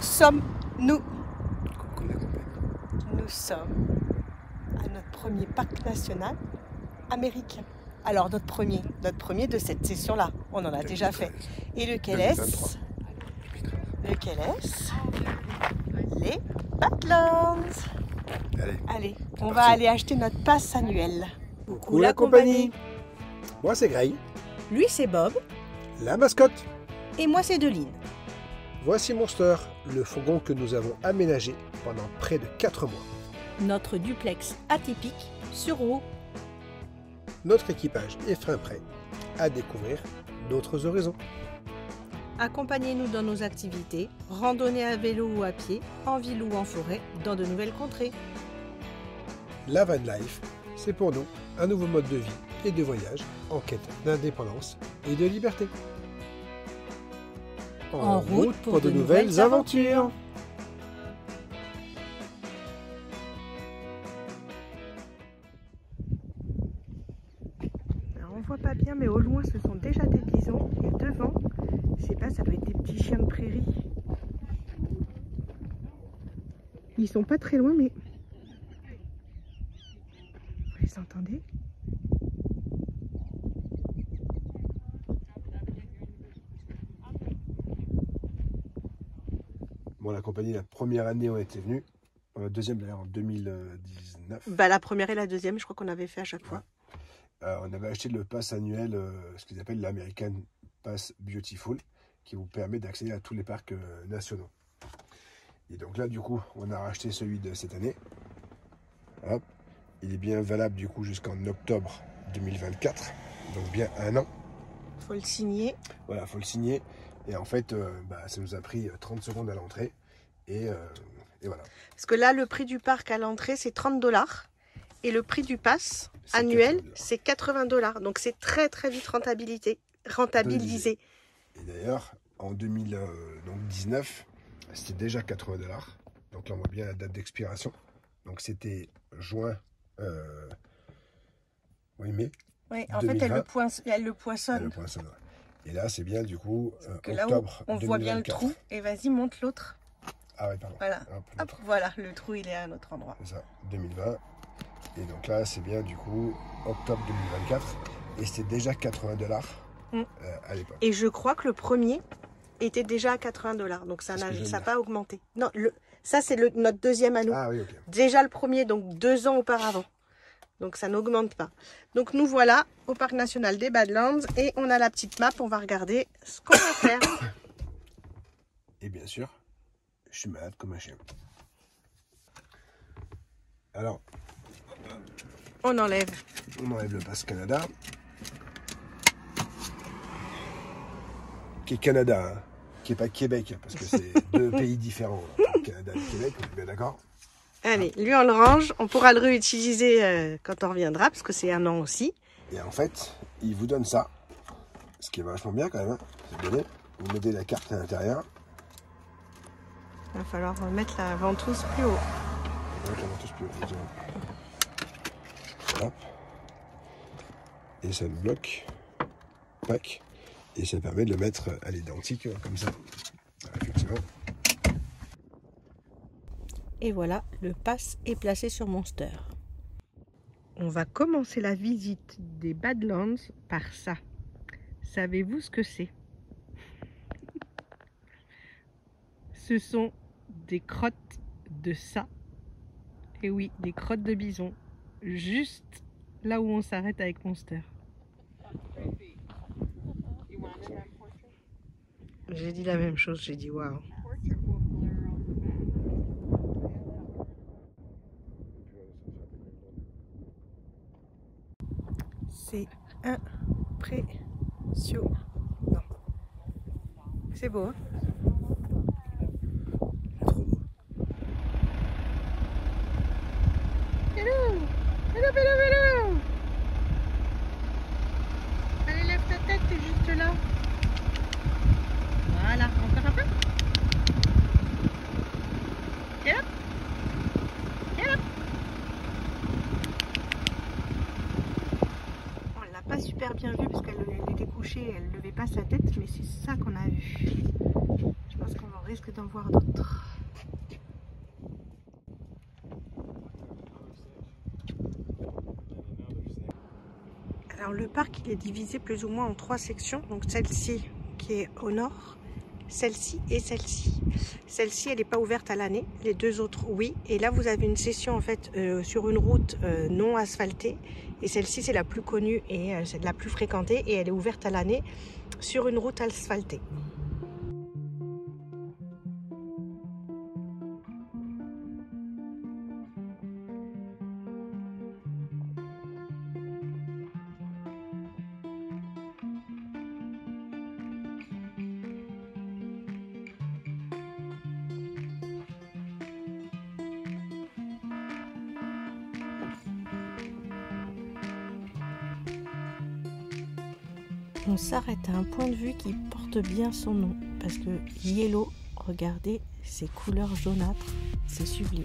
sommes-nous? Coucou la compagnie. Nous sommes à notre premier parc national américain. Alors notre premier de cette session-là, on en a déjà fait. Et lequel est-ce? Lequel est-ce? Les Badlands. Allez, on va aller acheter notre passe annuelle. Coucou la compagnie. Moi c'est Gray, Lui c'est Bob. la mascotte. Et moi c'est Deline. Voici Monster, le fourgon que nous avons aménagé pendant près de 4 mois. Notre duplex atypique sur roue. Notre équipage est fin prêt à découvrir d'autres horizons. Accompagnez-nous dans nos activités, randonnée à vélo ou à pied, en ville ou en forêt, dans de nouvelles contrées. La van life, c'est pour nous un nouveau mode de vie et de voyage en quête d'indépendance et de liberté. En route pour de nouvelles aventures. Alors on voit pas bien, mais au loin ce sont déjà des bisons et devant, je sais pas, ça doit être des petits chiens de prairie. Ils sont pas très loin, mais vous les entendez? Bon, la compagnie, la première année, on était venu. La deuxième, d'ailleurs, en 2019. Bah la première et la deuxième, je crois qu'on avait fait à chaque fois. On avait acheté le pass annuel, ce qu'ils appellent l'American Pass Beautiful, qui vous permet d'accéder à tous les parcs nationaux. Et donc là, du coup, on a racheté celui de cette année. Hop. Il est bien valable, du coup, jusqu'en octobre 2024. Donc bien un an. Faut le signer. Voilà, faut le signer. Et en fait, ça nous a pris 30 secondes à l'entrée. Et voilà. Parce que là, le prix du parc à l'entrée, c'est 30 $. Et le prix du pass annuel, c'est 80 $. Donc c'est très très vite rentabilisé. Et d'ailleurs, en 2019, c'était déjà 80 $. Donc là, on voit bien la date d'expiration. Donc c'était juin, mai. Oui, en 2020. fait, elle le poinçonne. Elle le poinçonne, ouais. Et là, c'est bien du coup Là où octobre on 2024. voit bien le trou. Et vas-y, monte l'autre. Ah oui, pardon. Voilà. Hop, Hop, voilà, le trou, il est à un autre endroit. c'est ça, 2020. Et donc là, c'est bien du coup octobre 2024. Et c'était déjà 80 $. À l'époque. Et je crois que le premier était déjà à 80 $. Donc ça n'a pas augmenté. Non, ça c'est notre deuxième à nous. Ah oui, ok. Déjà le premier, donc 2 ans auparavant. Donc ça n'augmente pas. Donc nous voilà au parc national des Badlands et on a la petite map. On va regarder ce qu'on va faire. Et bien sûr, je suis malade comme un chien. Alors, On enlève. on enlève le pass Canada. Qui est Canada, hein, qui n'est pas Québec, parce que c'est deux pays différents. Canada et Québec, on est bien d'accord? Allez, lui on le range. On pourra le réutiliser quand on reviendra parce que c'est un an aussi. Et en fait, il vous donne ça. Ce qui est vachement bien quand même. Hein. C'est donné. Vous mettez la carte à l'intérieur. Il va falloir mettre la ventouse plus haut. Donc, la ventouse plus haut. Hop. Et ça le bloque. Tac. Et ça permet de le mettre à l'identique, comme ça. Voilà, effectivement. Et voilà, le pass est placé sur Monster. On va commencer la visite des Badlands par ça. Savez-vous ce que c'est? Ce sont des crottes de ça. Et oui, des crottes de bison. Juste là où on s'arrête avec Monster. J'ai dit la même chose, j'ai dit waouh. C'est impressionnant. C'est beau, hein? Trop beau. Hello! Hello, hello, hello! Allez, lève ta tête, t'es juste là. Voilà, encore un peu. Get up! Get up! On l'a pas super bien vue parce qu'elle était couchée, elle levait pas sa tête, mais c'est ça qu'on a vu. Je pense qu'on va risque d'en voir d'autres. Alors le parc il est divisé plus ou moins en 3 sections, donc celle-ci qui est au nord, celle-ci et celle-ci. Celle-ci elle n'est pas ouverte à l'année, les deux autres oui, et là vous avez une session en fait sur une route non asphaltée, et celle-ci c'est la plus connue et c'est la plus fréquentée, et elle est ouverte à l'année sur une route asphaltée. On s'arrête à un point de vue qui porte bien son nom, parce que Yellow, regardez ces couleurs jaunâtres, c'est sublime.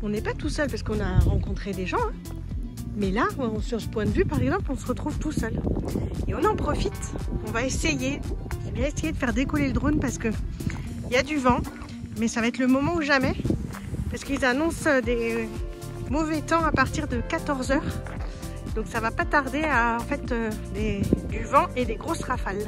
On n'est pas tout seul parce qu'on a rencontré des gens, hein. Mais là, sur ce point de vue, par exemple, on se retrouve tout seul. Et on en profite. On va essayer. Je vais essayer de faire décoller le drone parce que il y a du vent. Mais ça va être le moment ou jamais. Parce qu'ils annoncent des mauvais temps à partir de 14 h. Donc ça va pas tarder à en fait du vent et des grosses rafales.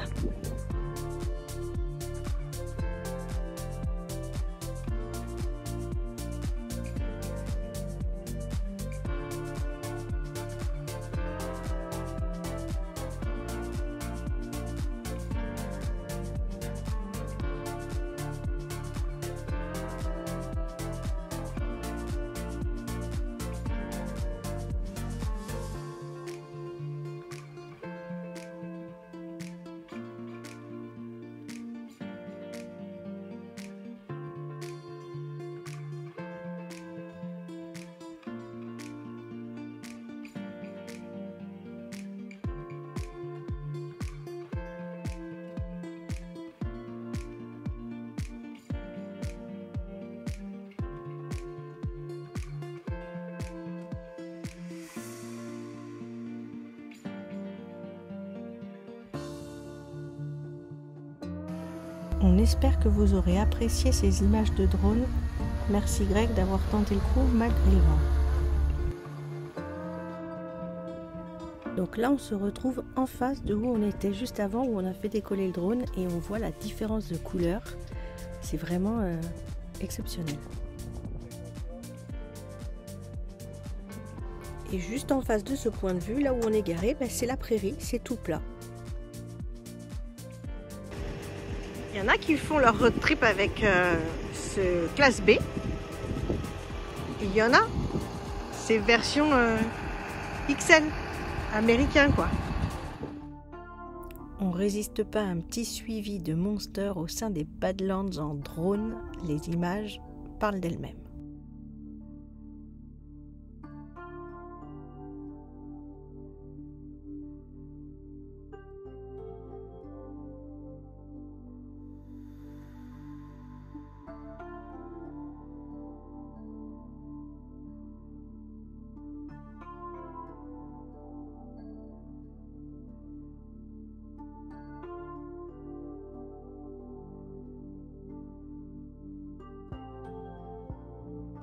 On espère que vous aurez apprécié ces images de drone. Merci Greg d'avoir tenté le coup malgré le vent. Donc là on se retrouve en face de où on était juste avant, où on a fait décoller le drone, et on voit la différence de couleur. C'est vraiment exceptionnel. Et juste en face de ce point de vue, là où on est garé, c'est la prairie, c'est tout plat. Il y en a qui font leur road trip avec ce classe B. Et il y en a, c'est version XL, américain quoi. On résiste pas à un petit suivi de Monster au sein des Badlands en drone. Les images parlent d'elles-mêmes.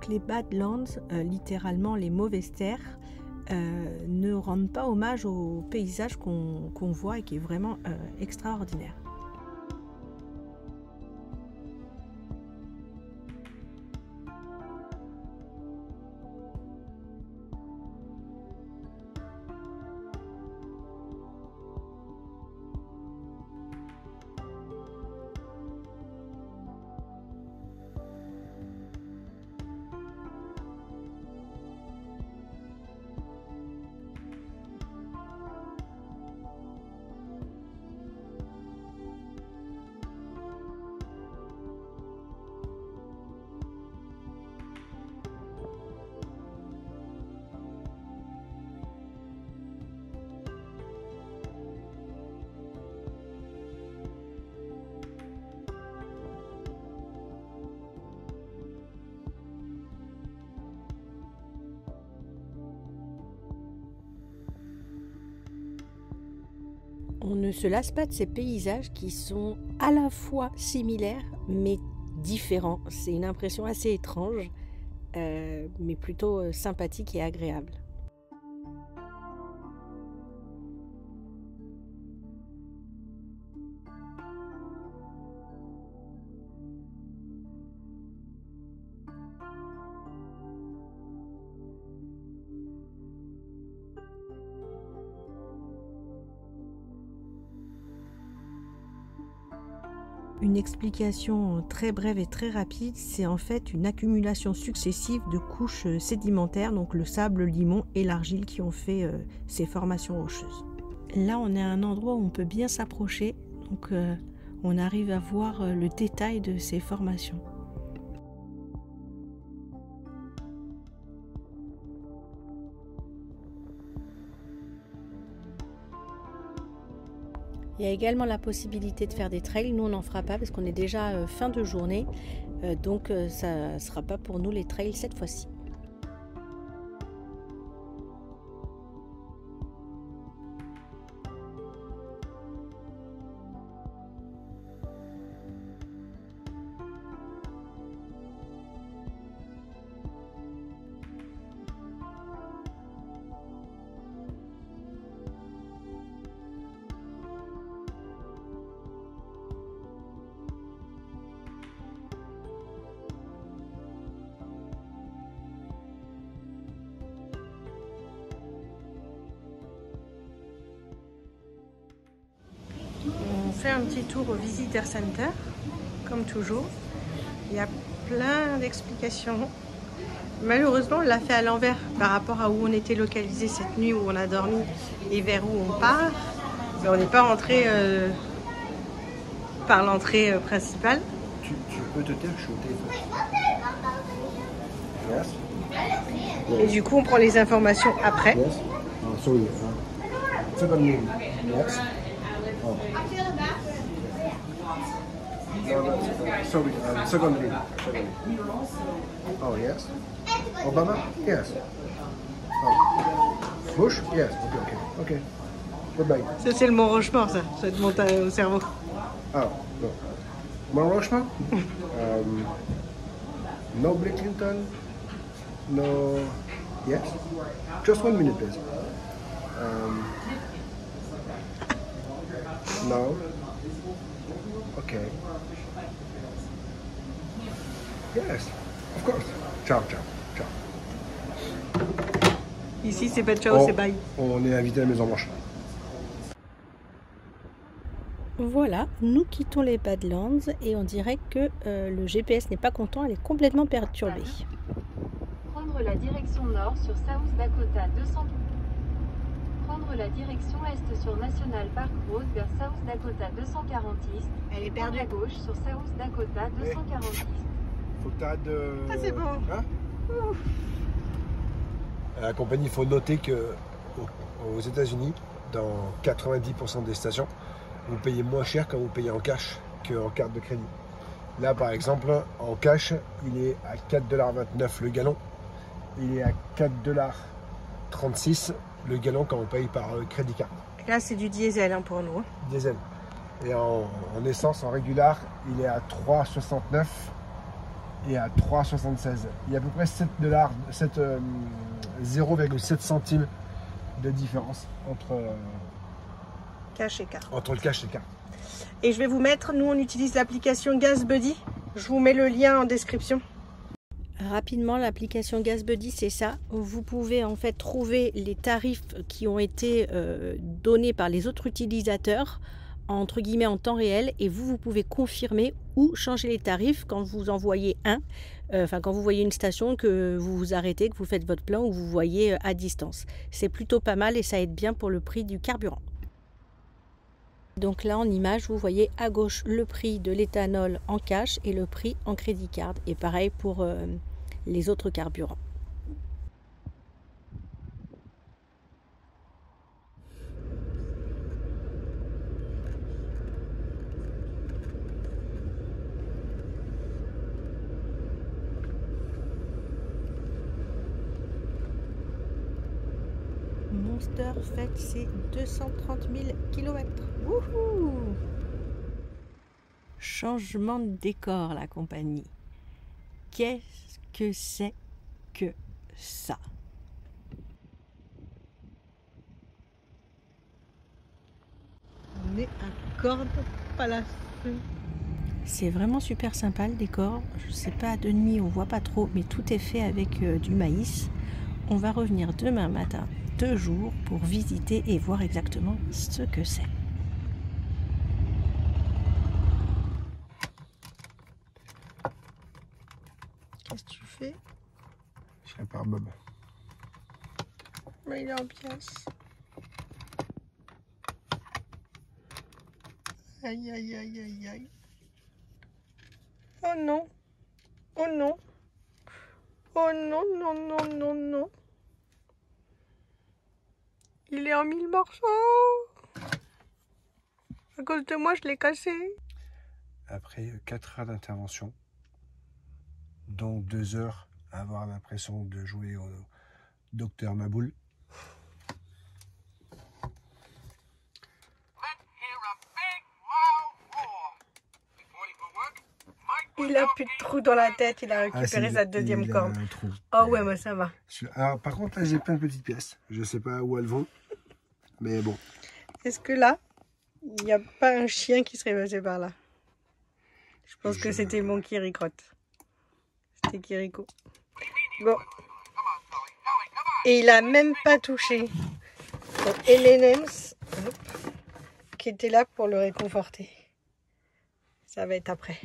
Les Badlands, littéralement les mauvaises terres, ne rendent pas hommage au paysage qu'on voit et qui est vraiment extraordinaire. On ne se lasse pas de ces paysages qui sont à la fois similaires mais différents. C'est une impression assez étrange, mais plutôt sympathique et agréable. Une explication très brève et très rapide, c'est en fait une accumulation successive de couches sédimentaires, donc le sable, le limon et l'argile qui ont fait ces formations rocheuses. Là, on est à un endroit où on peut bien s'approcher, donc on arrive à voir le détail de ces formations. Il y a également la possibilité de faire des trails. Nous, on n'en fera pas parce qu'on est déjà fin de journée. Donc, ça ne sera pas pour nous les trails cette fois-ci. On fait un petit tour au Visitor Center, comme toujours. Il y a plein d'explications. Malheureusement, on l'a fait à l'envers par rapport à où on était localisé cette nuit, où on a dormi et vers où on part. Mais on n'est pas rentré par l'entrée principale. Tu peux te taire, je suis au téléphone. Yes. Et du coup, on prend les informations après. Yes. Oh, sorry. Second name. Yes. Oh. No, no, sorry. Second name. Oh, yes. Obama? Yes. Oh. Bush? Yes. Okay, okay. Okay. Goodbye. Ça, c'est le Mont Rochemort, ça. Ça te monte au cerveau. Oh, no. Mount Rushmore? No Bill Clinton? No. Yes? Just 1 minute, please. No. Okay. Yes, of course. Ciao, ciao, ciao. Ici, c'est pas ciao, c'est bye. On est invité à la Maison Blanche. Voilà, nous quittons les Badlands et on dirait que le GPS n'est pas content, elle est complètement perturbée. Prendre la direction nord sur South Dakota 200. Prendre la direction est sur National Park Road vers South Dakota 240 East. Elle est perdue. À gauche sur South Dakota 240 East. Faut que t'aies de... Ah, c'est bon. Hein? À la compagnie, il faut noter que aux États-Unis, dans 90% des stations, vous payez moins cher quand vous payez en cash qu'en carte de crédit. Là, par exemple, en cash, il est à 4,29$ le gallon. Il est à 4,36$ le gallon quand on paye par crédit card. Là, c'est du diesel hein, pour nous. Diesel. Et en essence, en régular, il est à 3,69$ et à 3,76$. Il y a à peu près 0,7 centimes de différence entre Cash et carte. le cash et carte. Et je vais vous mettre, nous on utilise l'application GasBuddy. Je vous mets le lien en description. Rapidement, l'application GasBuddy, c'est ça. Vous pouvez en fait trouver les tarifs qui ont été donnés par les autres utilisateurs entre guillemets en temps réel et vous pouvez confirmer ou changer les tarifs quand vous envoyez quand vous voyez une station, que vous vous arrêtez, que vous faites votre plein ou vous voyez à distance. C'est plutôt pas mal et ça aide bien pour le prix du carburant. Donc là en image, vous voyez à gauche le prix de l'éthanol en cash et le prix en crédit card. Et pareil pour les autres carburants. Monster fête ses 230 000 km. Wouhou! Changement de décor, la compagnie. Qu'est-ce que c'est que ça? On est à Cordes-Palace. C'est vraiment super sympa le décor. Je sais pas, de nuit on voit pas trop, mais tout est fait avec du maïs. On va revenir demain matin, 2 jours, pour visiter et voir exactement ce que c'est. Qu'est-ce que tu fais? Je répare Bob. Mais il est en pièces. Aïe aïe aïe aïe aïe. Oh non. Oh non. Oh non non non non non. Il est en 1000 morceaux. À cause de moi, je l'ai cassé. Après 4 heures d'intervention, donc 2 heures à avoir l'impression de jouer au docteur Maboul. Il a plus de trou dans la tête, il a récupéré sa deuxième corne. Oh ouais, moi ça va. Alors par contre là j'ai plein de petites pièces. Je sais pas où elles vont, mais bon. Est-ce que là, il n'y a pas un chien qui serait passé par là? Je pense que c'était mon Kirikote. C'était Kiriko. Bon. Et il a même pas touché. Donc Elenems, qui était là pour le réconforter. Ça va être après.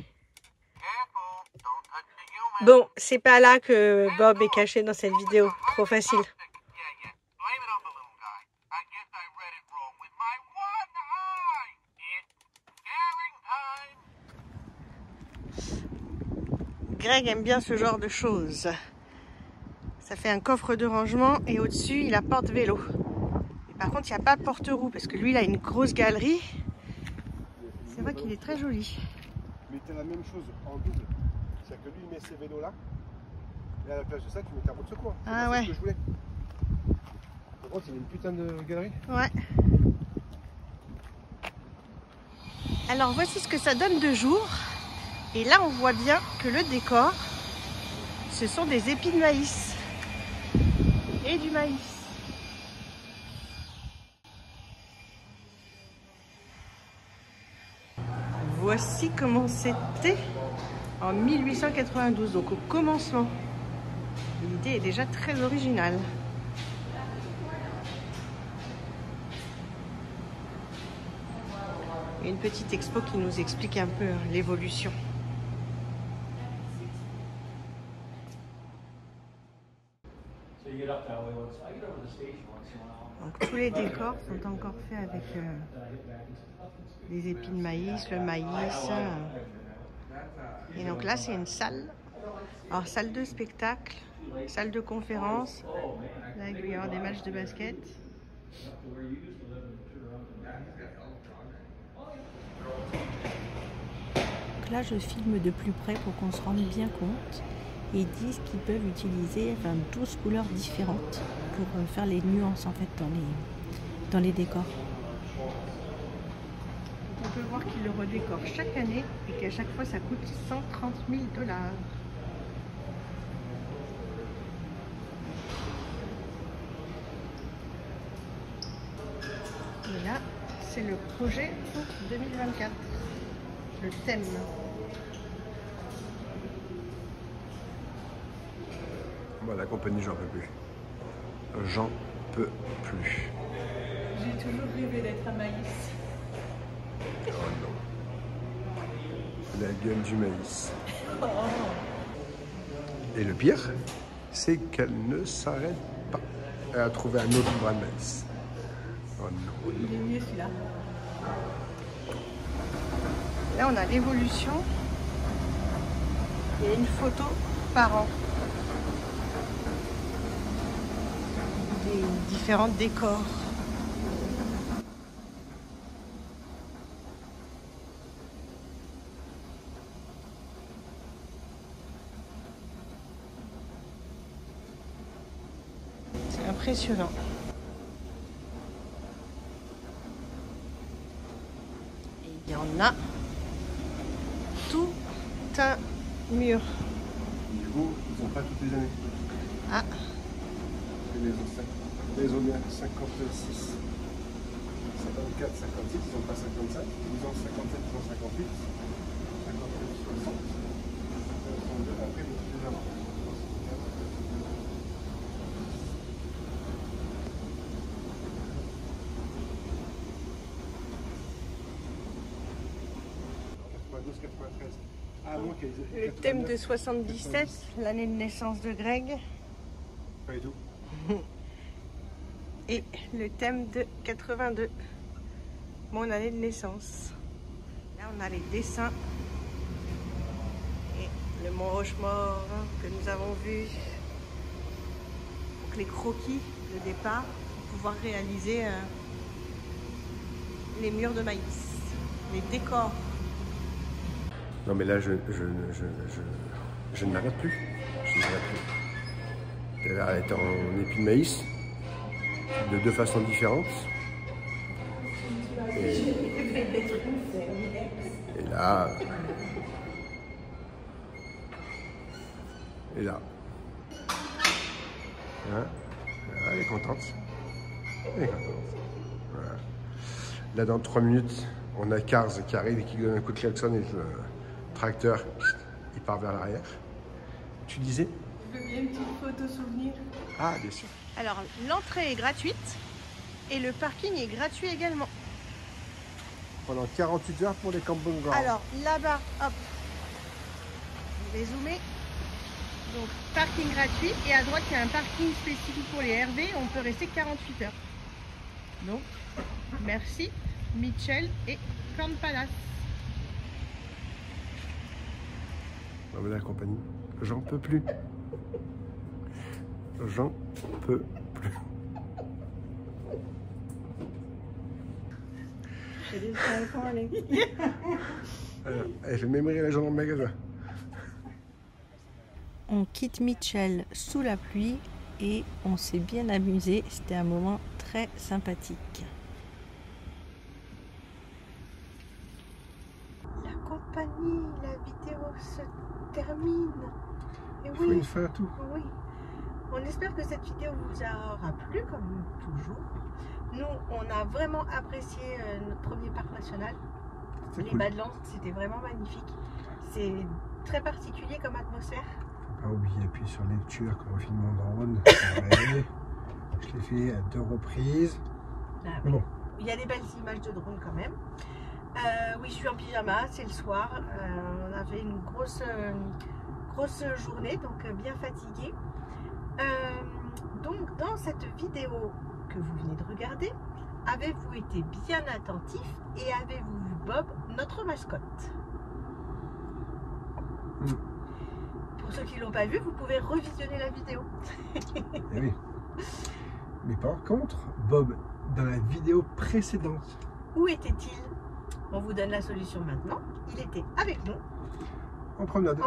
Bon, c'est pas là que Bob est caché dans cette vidéo. Trop facile. Greg aime bien ce genre de choses. Ça fait un coffre de rangement et au-dessus, il a porte-vélo. Par contre, il n'y a pas porte-roue parce que lui, il a une grosse galerie. C'est vrai qu'il est très joli. Mettez la même chose en double. C'est-à-dire que lui, il met ses vélos là. Et à la place de ça, tu mets ta roue de secours. Ah ouais. C'est ce que je voulais. Par contre, il y a une putain de galerie. Ouais. Alors, voici ce que ça donne de jour. Et là, on voit bien que le décor, ce sont des épis de maïs. Et du maïs. Voici comment c'était en 1892, donc au commencement. L'idée est déjà très originale. Et une petite expo qui nous explique un peu l'évolution. Donc tous les décors sont encore faits avec des épis de maïs, le maïs. Et donc là, c'est une salle. Alors, salle de spectacle, salle de conférence. Là, il va y avoir des matchs de basket. Donc là, je filme de plus près pour qu'on se rende bien compte. Et ils disent qu'ils peuvent utiliser 12 couleurs différentes pour faire les nuances en fait dans les décors. On peut voir qu'ils le redécorent chaque année et qu'à chaque fois ça coûte 130 000 $. Et là, c'est le projet pour 2024, le thème. Moi, la compagnie, j'en peux plus. J'en peux plus. J'ai toujours rêvé d'être un maïs. Oh non. La gueule du maïs. Oh. Et le pire, c'est qu'elle ne s'arrête pas. Elle a trouvé un autre bras de maïs. Oh non. Il est mieux celui-là. Là, on a l'évolution. Il y a une photo par an. Des différents décors. C'est impressionnant. on a tout un mur. Du coup, ils n'ont pas toutes les années. Ah. Les ont bien 56, 54, 56, ils n'ont pas 55, ils ont 57, ils ont 58, 59, 60, 62, après ils ont plus avant. Le thème de 77, l'année de naissance de Greg. Pas du tout. Et le thème de 82, mon année de naissance. Là, on a les dessins et le Mont Rochemort que nous avons vu. Donc les croquis de départ pour pouvoir réaliser les murs de maïs, les décors. Non mais là je ne m'arrête plus. Je ne m'arrête plus. Elle est en épi de maïs, de deux façons différentes. Et là. Et là. Hein, elle est contente. Elle est contente. Voilà. Là dans 3 minutes, on a Cars qui arrive et qui donne un coup de klaxon et le tracteur, il part vers l'arrière. Tu disais? Je veux bien une petite photo souvenir. Ah, bien sûr. Alors, l'entrée est gratuite et le parking est gratuit également. Pendant 48 heures pour les camping-grounds. Alors, là-bas, hop, je vais zoomer. Donc, parking gratuit et à droite, il y a un parking spécifique pour les RV. On peut rester 48 heures. Donc, merci, Mitchell et Corn Palace. Non mais la compagnie, j'en peux plus. J'en peux plus. Elle fait mémorer la journée dans le magasin. On quitte Mitchell sous la pluie et on s'est bien amusé. C'était un moment très sympathique. La compagnie, la vidéo se termine. Et Il faut une fin à tout. Oui. On espère que cette vidéo vous aura plu, comme toujours. Nous, on a vraiment apprécié notre premier parc national. Les cool. Badlands, c'était vraiment magnifique. C'est très particulier comme atmosphère. Faut pas oublier d'appuyer sur lecture quand on filme en drone. Je l'ai fait à 2 reprises. Ah, Mais bon. Il y a des belles images de drone quand même. Oui, je suis en pyjama, c'est le soir. On avait une grosse journée, donc bien fatiguée. Donc dans cette vidéo que vous venez de regarder, avez-vous été bien attentif et avez-vous vu Bob, notre mascotte? Pour ceux qui ne l'ont pas vu, vous pouvez revisionner la vidéo. Eh oui. Mais par contre, Bob, dans la vidéo précédente, Où était-il? On vous donne la solution maintenant. Il était avec nous en promenade.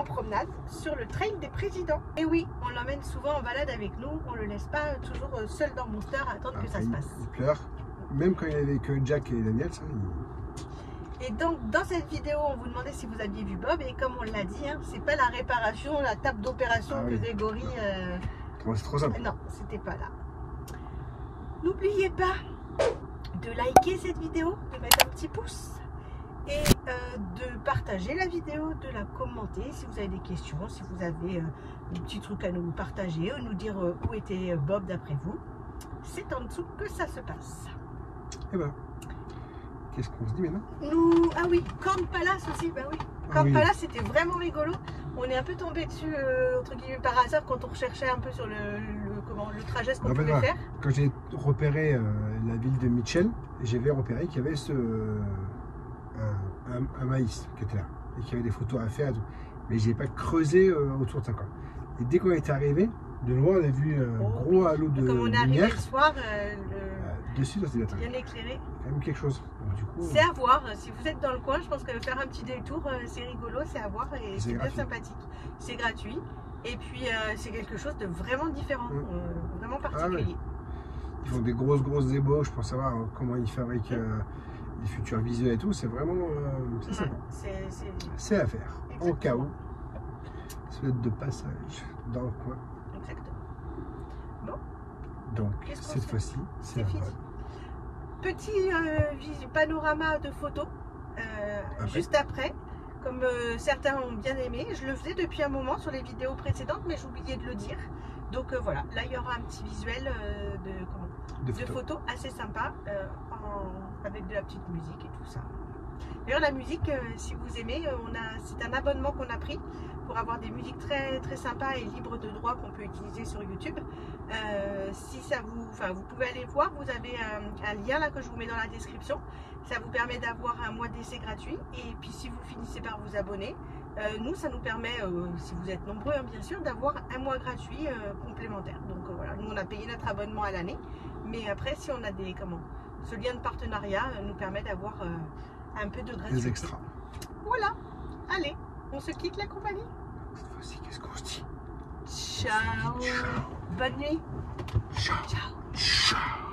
Sur le train des présidents. Et oui, on l'emmène souvent en balade avec nous. On ne le laisse pas toujours seul dans Monster à attendre que ça se passe. Il pleure. Même quand il est avec Jack et Daniel, ça, Et donc, dans cette vidéo, on vous demandait si vous aviez vu Bob. Et comme on l'a dit, hein, c'est pas la réparation, la table d'opération que Grégory... C'est trop simple. Non, c'était pas là. N'oubliez pas de liker cette vidéo, de mettre un petit pouce et de partager la vidéo, de la commenter si vous avez des questions, si vous avez des petits trucs à nous partager ou nous dire où était Bob d'après vous. C'est en dessous que ça se passe. Et ben, qu'est-ce qu'on se dit maintenant? Ah oui, Corn Palace aussi, bah oui. Corn Palace, c'était vraiment rigolo. On est un peu tombé dessus, entre guillemets, par hasard quand on recherchait un peu sur le trajet, ce qu'on pouvait faire. Quand j'ai repéré la ville de Mitchell, j'avais repéré qu'il y avait un maïs qui était là et qu'il y avait des photos à faire et tout. Mais j'ai pas creusé autour de ça, quoi. Et dès qu'on est arrivé, de loin on a vu un gros halo de lumière. Comme on est arrivé le soir, dessus, ça c'est bien éclairé. Quand même quelque chose. C'est à voir. Si vous êtes dans le coin, je pense que faire un petit détour, c'est rigolo, c'est à voir et c'est bien sympathique. C'est gratuit et puis c'est quelque chose de vraiment différent, vraiment particulier. Ils font des grosses ébauches pour savoir comment ils fabriquent les futurs visuels et tout, c'est vraiment c'est ça. C'est à faire. Exactement. Au cas où, ça doit être de passage dans le coin. Exactement. Bon. Donc, cette fois-ci, c'est fini. Petit panorama de photos juste après. Comme certains ont bien aimé. Je le faisais depuis un moment sur les vidéos précédentes, mais j'oubliais de le dire. Donc voilà, là il y aura un petit visuel de photos assez sympa avec de la petite musique et tout ça. D'ailleurs la musique, si vous aimez, c'est un abonnement qu'on a pris pour avoir des musiques très très sympas et libres de droit qu'on peut utiliser sur YouTube. Si ça vous pouvez aller voir, vous avez un lien là que je vous mets dans la description. Ça vous permet d'avoir un mois d'essai gratuit et puis si vous finissez par vous abonner, nous ça nous permet, si vous êtes nombreux hein, bien sûr, d'avoir un mois gratuit complémentaire. Donc voilà, nous on a payé notre abonnement à l'année, mais après si on a ce lien de partenariat nous permet d'avoir un peu de gratuité. Des extras. Voilà, allez, on se quitte la compagnie. Cette fois-ci, qu'est-ce qu'on se dit? Ciao. Bonne nuit. Ciao. Ciao. Ciao.